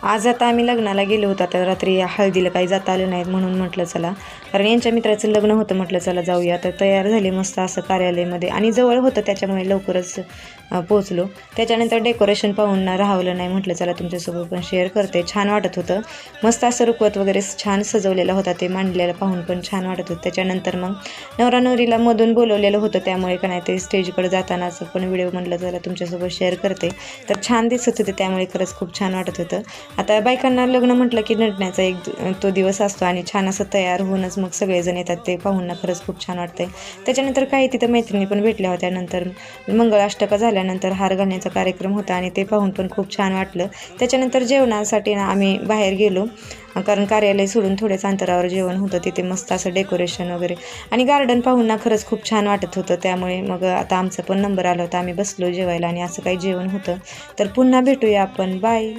आज आता आम्ही लग्नाला गेलो होतो. तर रात्री हळदीला काही जाता आलं नाही म्हणून म्हटलं चला, कारण यांच्या मित्राचं लग्न होतं, म्हटलं चला जाऊया. तर तयार झाले मस्त असं कार्यालयामध्ये, आणि जवळ होतं त्याच्यामुळे लवकरच पोचलो. त्याच्यानंतर डेकोरेशन पाहून राहवलं नाही, म्हटलं चला तुमच्यासोबत पण शेअर करते. छान वाटत होतं, मस्त असं रुखवत वगैरे छान सजवलेला होता, ते मांडलेलं पाहून पण छान वाटत होतं. त्याच्यानंतर मग नवरा नवरीला मधून बोलवलेलं होतं, त्यामुळे का नाही ते स्टेजकडे जातानाच पण व्हिडिओ म्हटलं चला तुमच्यासोबत शेअर करते. तर छान दिसत होते, त्यामुळे खरंच खूप छान वाटत होतं. आता बायकांना लग्न म्हटलं की नटण्याचा एक तो दिवस असतो, आणि छान असं तयार होऊनच मग सगळेजण येतात, ते पाहून खरंच खूप छान वाटतंय. त्याच्यानंतर काही तिथं मैत्रिणी पण भेटल्या होत्या. नंतर मंगळाष्टका झाल्यानंतर हार घालण्याचा कार्यक्रम होता, आणि ते पाहून पण खूप छान वाटलं. त्याच्यानंतर जेवणासाठी आम्ही बाहेर गेलो, कारण कार्यालय सोडून थोडेच अंतरावर जेवण होतं. तिथे मस्त असं डेकोरेशन वगैरे आणि गार्डन पाहून खरंच खूप छान वाटत होतं. त्यामुळे मग आता आमचा पण नंबर आला होता, आम्ही बसलो जेवायला, आणि असं काही जेवण होतं. तर पुन्हा भेटूया आपण, बाय.